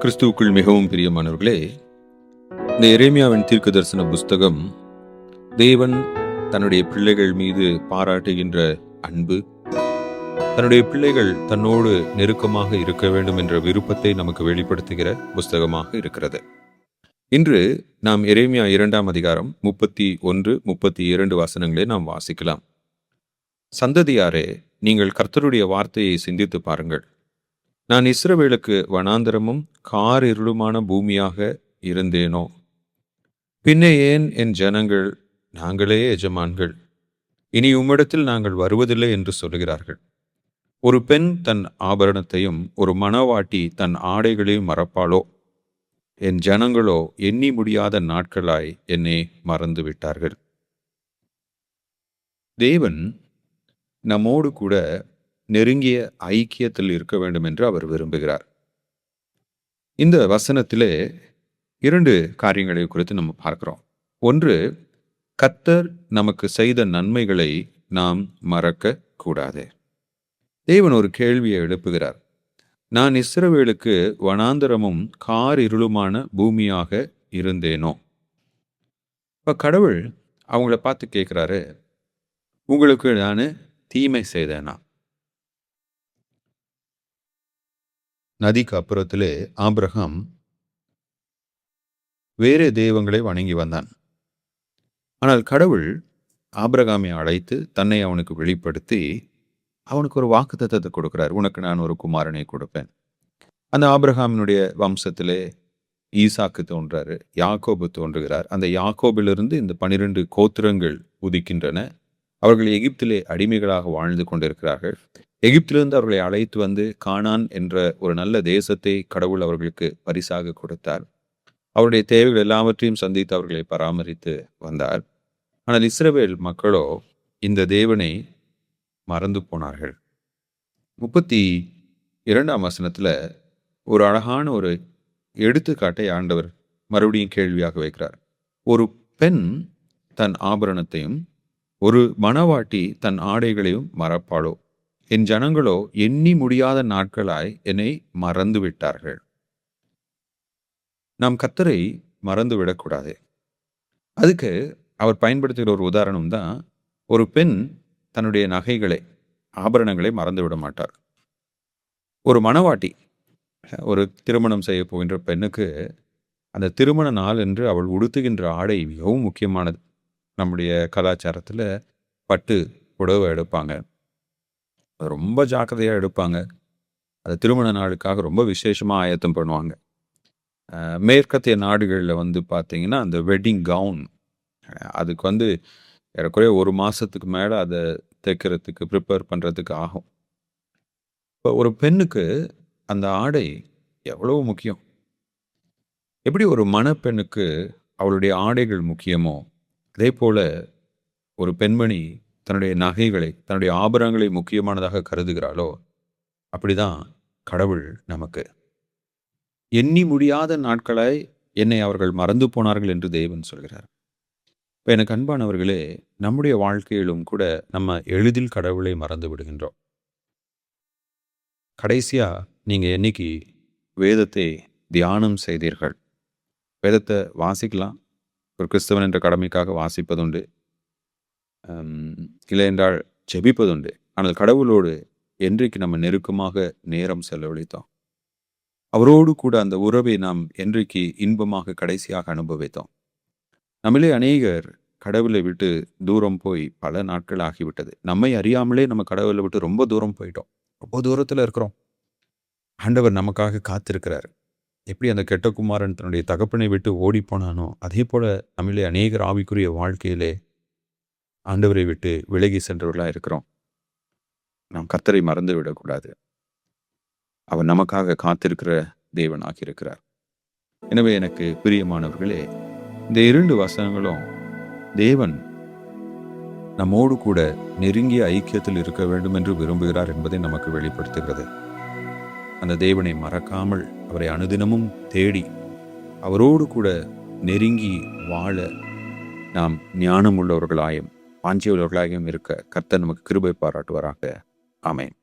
கிறிஸ்துவுக்குள் மிகவும் பிரியமானவர்களே, இந்த எரேமியாவின் தீர்க்க தரிசன புஸ்தகம் தேவன் தன்னுடைய பிள்ளைகள் மீது பாராட்டுகின்ற அன்பு, தன்னுடைய பிள்ளைகள் தன்னோடு நெருக்கமாக இருக்க வேண்டும் என்ற விருப்பத்தை நமக்கு வெளிப்படுத்துகிற புஸ்தகமாக இருக்கிறது. இன்று நாம் எரேமியா 2ஆம் அதிகாரம் 31, 32 வசனங்களை நாம் வாசிக்கலாம். சந்ததியாரே, நீங்கள் கர்த்தருடைய வார்த்தையை சிந்தித்து பாருங்கள். நான் இஸ்ரவேலுக்கு வனாந்தரமும் காரிருளுமான பூமியாக இருந்தேனோ? பின்னே ஏன் என் ஜனங்கள் நாங்களே எஜமான்கள், இனி உம்மிடத்தில் நாங்கள் வருவதில்லை என்று சொல்லுகிறார்கள்? ஒரு பெண் தன் ஆபரணத்தையும் ஒரு மணவாட்டி தன் ஆடைகளையும் மறப்பாளோ? என் ஜனங்களோ எண்ணி முடியாத நாட்களாய் என்னை மறந்து விட்டார்கள். தேவன் நம்மோடு கூட நெருங்கிய ஐக்கியத்தில் இருக்க வேண்டும் என்று அவர் விரும்புகிறார். இந்த வசனத்திலே 2 காரியங்களை குறித்து நம்ம பார்க்கிறோம். ஒன்று, கர்த்தர் நமக்கு செய்த நன்மைகளை நாம் மறக்க கூடாது. தேவன் ஒரு கேள்வியை எழுப்புகிறார். நான் இஸ்ரவேலுக்கு வனாந்தரமும் காரிருளுமான பூமியாக இருந்தேனோ? இப்ப கடவுள் அவங்கள பார்த்து கேட்கிறாரு, உங்களுக்கு நான் தீமை செய்தேனா? நதிக்கு அப்புறத்திலே ஆபிரகாம் வேறே தெய்வங்களை வணங்கி வந்தான். ஆனால் கடவுள் ஆபிரகாமை அழைத்து தன்னை அவனுக்கு வெளிப்படுத்தி அவனுக்கு ஒரு வாக்குத்தத்தத்தை கொடுக்கிறார். உனக்கு நான் ஒரு குமாரனை கொடுப்பேன். அந்த ஆபிரகாமினுடைய வம்சத்திலே ஈசாக்கு தோன்றாரு, யாக்கோபு தோன்றுகிறார். அந்த யாக்கோபிலிருந்து இந்த 12 கோத்திரங்கள் உதிக்கின்றன. அவர்கள் எகிப்திலே அடிமைகளாக வாழ்ந்து கொண்டிருக்கிறார்கள். எகிப்திலிருந்து அவர்களை அழைத்து வந்து கானான் என்ற ஒரு நல்ல தேசத்தை கடவுள் அவர்களுக்கு பரிசாக கொடுத்தார். அவருடைய தேவைகள் எல்லாவற்றையும் சந்தித்து அவர்களை பராமரித்து வந்தார். ஆனால் இஸ்ரவேல் மக்களோ இந்த தேவனை மறந்து போனார்கள். 32ஆம் வசனத்துல ஒரு அழகான ஒரு எடுத்துக்காட்டை ஆண்டவர் மறுபடியும் கேள்வியாக வைக்கிறார். ஒரு பெண் தன் ஆபரணத்தையும் ஒரு மணவாட்டி தன் ஆடைகளையும் மறப்பாளோ? என் ஜனங்களோ எண்ணி முடியாத நாட்களாய் என்னை மறந்து விட்டார்கள். நாம் கர்த்தரை மறந்து விடக்கூடாது. அதுக்கு அவர் பயன்படுத்துகிற ஒரு உதாரணம் தான், ஒரு பெண் தன்னுடைய நகைகளை, ஆபரணங்களை மறந்து விட மாட்டார். ஒரு மணவாட்டி ஒரு திருமணம் செய்ய போகின்ற பெண்ணுக்கு அந்த திருமண நாள் என்று அவள் உடுத்துகின்ற ஆடை மிகவும் முக்கியமானது. நம்முடைய கலாச்சாரத்தில் பட்டு புடவை எடுப்பாங்க, ரொம்ப ஜாக்கிரதையாக எடுப்பாங்க. அது திருமண நாளுக்காக ரொம்ப விசேஷமாக ஆயத்தம் பண்ணுவாங்க. மேற்கத்திய நாடுகளில் பார்த்தீங்கன்னா அந்த வெட்டிங் கவுன், அதுக்கு ஏறக்குறைய 1 மாதத்துக்கு மேலே அதை தைக்கிறதுக்கு ப்ரிப்பேர் பண்ணுறதுக்கு ஆகும். இப்போ ஒரு பெண்ணுக்கு அந்த ஆடை எவ்வளவு முக்கியம். எப்படி ஒரு மணப்பெண்ணுக்கு அவளுடைய ஆடைகள் முக்கியமோ, அதே போல் ஒரு பெண்மணி தன்னுடைய நகைகளை, தன்னுடைய ஆபரணங்களை முக்கியமானதாக கருதுகிறாளோ, அப்படிதான் கடவுள் நமக்கு. எண்ணி முடியாத நாட்களாய் என்னை அவர்கள் மறந்து போனார்கள் என்று தேவன் சொல்கிறார். இப்போ எனக்கு அன்பானவர்களே, நம்முடைய வாழ்க்கையிலும் கூட நம்ம எளிதில் கடவுளை மறந்து விடுகின்றோம். கடைசியா நீங்க என்னைக்கு வேதத்தை தியானம் செய்தீர்கள்? வேதத்தை வாசிக்கலாம், ஒரு கிறிஸ்தவன் என்ற கடமைக்காக வாசிப்பதுண்டு, இல்லை என்றால் ஜெபிப்பதுண்டு. ஆனால் கடவுளோடு என்றைக்கு நம்ம நெருக்கமாக நேரம் செலவழித்தோம்? அவரோடு கூட அந்த உறவை நாம் என்றைக்கு இன்பமாக கடைசியாக அனுபவித்தோம்? நம்மளே அநேகர் கடவுளை விட்டு தூரம் போய் பல நாட்கள் ஆகிவிட்டது. நம்மை அறியாமலே நம்ம கடவுளை விட்டு ரொம்ப தூரம் போயிட்டோம். ரொம்ப தூரத்தில் இருக்கிறோம். ஆண்டவர் நமக்காக காத்திருக்கிறார். எப்படி அந்த கெட்ட குமாரன் தன்னுடைய தகப்பனை விட்டு ஓடி போனானோ, அதே போல நம்மளே அநேகர் ஆவிக்குரிய வாழ்க்கையிலே ஆண்டவரை விட்டு விலகி சென்றவர்களாக இருக்கிறோம். நாம் கர்த்தரை மறந்து விடக்கூடாது. அவர் நமக்காக காத்திருக்கிற தேவனாக இருக்கிறார். எனவே எனக்கு பிரியமானவர்களே, இந்த 2 வசனங்களும் தேவன் நம்மோடு கூட நெருங்கிய ஐக்கியத்தில் இருக்க வேண்டும் என்று விரும்புகிறார் என்பதை நமக்கு வெளிப்படுத்துகிறது. அந்த தேவனை மறக்காமல் அவரை அனுதினமும் தேடி அவரோடு கூட நெருங்கி வாழ நாம் ஞானம் உள்ளவர்களாயும் வாஞ்சியுள்ளவர்களாயும் இருக்க கர்த்தர் நமக்கு கிருபை பாராட்டுவாராக. ஆமென்.